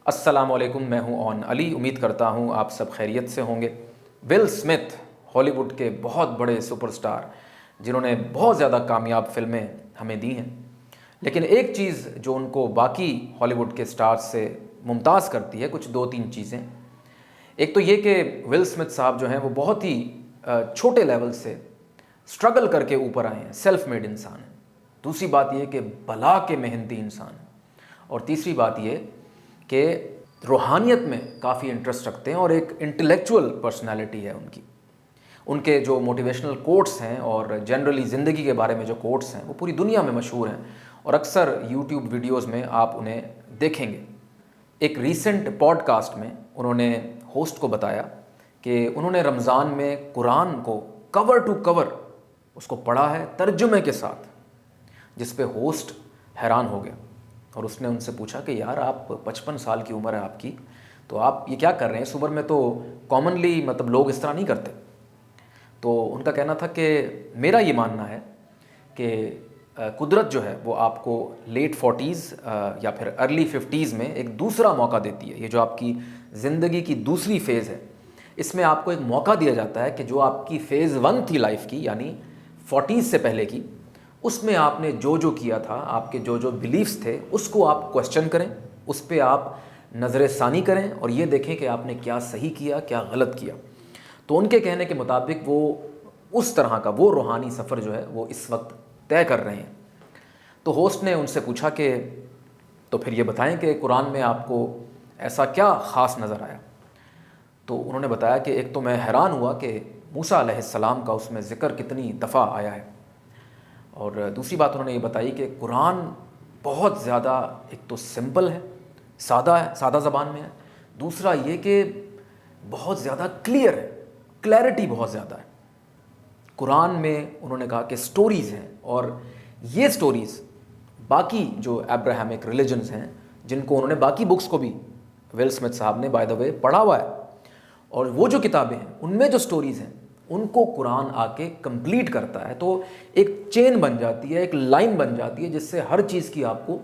السلام علیکم، میں ہوں اون علی۔ امید کرتا ہوں آپ سب خیریت سے ہوں گے۔ ول اسمتھ ہالی ووڈ کے بہت بڑے سپر سٹار جنہوں نے بہت زیادہ کامیاب فلمیں ہمیں دی ہیں، لیکن ایک چیز جو ان کو باقی ہالی ووڈ کے سٹارز سے ممتاز کرتی ہے، کچھ دو تین چیزیں۔ ایک تو یہ کہ ول اسمتھ صاحب جو ہیں وہ بہت ہی چھوٹے لیول سے سٹرگل کر کے اوپر آئے ہیں، سیلف میڈ انسان ہیں۔ دوسری بات یہ کہ بلا کے محنتی انسان ہیں، اور تیسری بات یہ کہ روحانیت میں کافی انٹرسٹ رکھتے ہیں اور ایک انٹلیکچول پرسنالٹی ہے ان کی۔ ان کے جو موٹیویشنل کوٹس ہیں اور جنرلی زندگی کے بارے میں جو کوٹس ہیں وہ پوری دنیا میں مشہور ہیں، اور اکثر یوٹیوب ویڈیوز میں آپ انہیں دیکھیں گے۔ ایک ریسنٹ پوڈ کاسٹ میں انہوں نے ہوسٹ کو بتایا کہ انہوں نے رمضان میں قرآن کو کور ٹو کور اس کو پڑھا ہے ترجمے کے ساتھ، جس پہ ہوسٹ حیران ہو گیا، اور اس نے ان سے پوچھا کہ یار آپ 55 سال کی عمر ہے آپ کی، تو آپ یہ کیا کر رہے ہیں؟ اس عمر میں تو کامنلی لوگ اس طرح نہیں کرتے۔ تو ان کا کہنا تھا کہ میرا یہ ماننا ہے کہ قدرت جو ہے وہ آپ کو لیٹ 40s یا پھر ارلی 50s میں ایک دوسرا موقع دیتی ہے۔ یہ جو آپ کی زندگی کی دوسری فیز ہے، اس میں آپ کو ایک موقع دیا جاتا ہے کہ جو آپ کی فیز 1 تھی لائف کی، یعنی 40s سے پہلے کی، اس میں آپ نے جو جو کیا تھا، آپ کے جو جو بلیفز تھے، اس کو آپ کوسچن کریں، اس پہ آپ نظر ثانی کریں اور یہ دیکھیں کہ آپ نے کیا صحیح کیا، کیا غلط کیا۔ تو ان کے کہنے کے مطابق وہ اس طرح کا وہ روحانی سفر جو ہے وہ اس وقت طے کر رہے ہیں۔ تو ہوسٹ نے ان سے پوچھا کہ تو پھر یہ بتائیں کہ قرآن میں آپ کو ایسا کیا خاص نظر آیا؟ تو انہوں نے بتایا کہ ایک تو میں حیران ہوا کہ موسیٰ علیہ السلام کا اس میں ذکر کتنی دفعہ آیا ہے، اور دوسری بات انہوں نے یہ بتائی کہ قرآن بہت زیادہ ایک تو سمپل ہے، سادہ ہے، سادہ زبان میں ہے، دوسرا یہ کہ بہت زیادہ کلیئر ہے، کلیئرٹی بہت زیادہ ہے۔ قرآن میں انہوں نے کہا کہ سٹوریز ہیں، اور یہ سٹوریز باقی جو ابراہمک ریلیجنز ہیں، جن کو انہوں نے باقی بکس کو بھی ول اسمتھ صاحب نے بائی دا وے پڑھا ہوا ہے، اور وہ جو کتابیں ہیں ان میں جو سٹوریز ہیں ان کو قرآن آ کے کمپلیٹ کرتا ہے۔ تو ایک چین بن جاتی ہے، ایک لائن بن جاتی ہے، جس سے ہر چیز کی آپ کو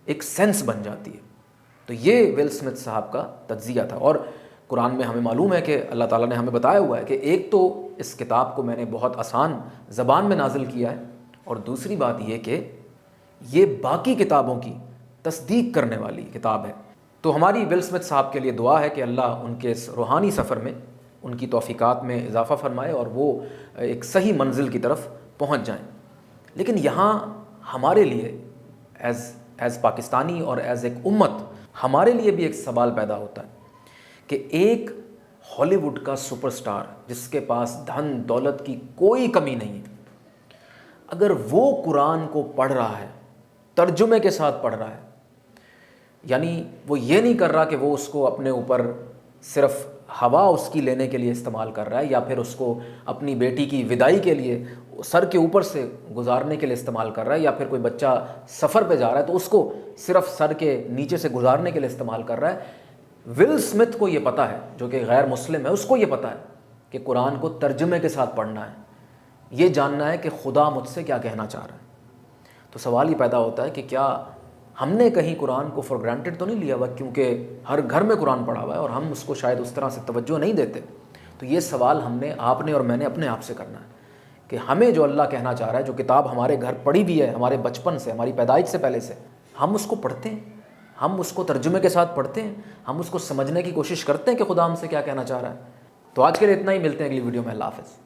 ایک سینس بن جاتی ہے۔ تو یہ ول اسمتھ صاحب کا تجزیہ تھا، اور قرآن میں ہمیں معلوم ہے کہ اللہ تعالیٰ نے ہمیں بتایا ہوا ہے کہ ایک تو اس کتاب کو میں نے بہت آسان زبان میں نازل کیا ہے، اور دوسری بات یہ کہ یہ باقی کتابوں کی تصدیق کرنے والی کتاب ہے۔ تو ہماری ول اسمتھ صاحب کے لیے دعا ہے کہ اللہ ان کے اس روحانی سفر میں ان کی توفیقات میں اضافہ فرمائے اور وہ ایک صحیح منزل کی طرف پہنچ جائیں۔ لیکن یہاں ہمارے لیے ایز پاکستانی اور ایز ایک امت ہمارے لیے بھی ایک سوال پیدا ہوتا ہے کہ ایک ہالی ووڈ کا سپر سٹار جس کے پاس دھن دولت کی کوئی کمی نہیں ہے، اگر وہ قرآن کو پڑھ رہا ہے، ترجمے کے ساتھ پڑھ رہا ہے، یعنی وہ یہ نہیں کر رہا کہ وہ اس کو اپنے اوپر صرف ہوا اس کی لینے کے لیے استعمال کر رہا ہے، یا پھر اس کو اپنی بیٹی کی وداعی کے لیے سر کے اوپر سے گزارنے کے لیے استعمال کر رہا ہے، یا پھر کوئی بچہ سفر پہ جا رہا ہے تو اس کو صرف سر کے نیچے سے گزارنے کے لیے استعمال کر رہا ہے۔ ول اسمتھ کو یہ پتہ ہے، جو کہ غیر مسلم ہے، اس کو یہ پتہ ہے کہ قرآن کو ترجمے کے ساتھ پڑھنا ہے، یہ جاننا ہے کہ خدا مجھ سے کیا کہنا چاہ رہا ہے۔ تو سوال یہ پیدا ہوتا ہے کہ کیا ہم نے کہیں قرآن کو فار گرانٹیڈ تو نہیں لیا ہوا، کیونکہ ہر گھر میں قرآن پڑھا ہوا ہے اور ہم اس کو شاید اس طرح سے توجہ نہیں دیتے؟ تو یہ سوال ہم نے، آپ نے اور میں نے اپنے آپ سے کرنا ہے کہ ہمیں جو اللہ کہنا چاہ رہا ہے، جو کتاب ہمارے گھر پڑھی بھی ہے ہمارے بچپن سے، ہماری پیدائش سے پہلے سے، ہم اس کو پڑھتے ہیں، ہم اس کو ترجمے کے ساتھ پڑھتے ہیں، ہم اس کو سمجھنے کی کوشش کرتے ہیں کہ خدا ہم سے کیا کہنا چاہ رہا ہے۔ تو آج کے لیے اتنا ہی، ملتے ہیں اگلی ویڈیو میں۔ اللہ حافظ۔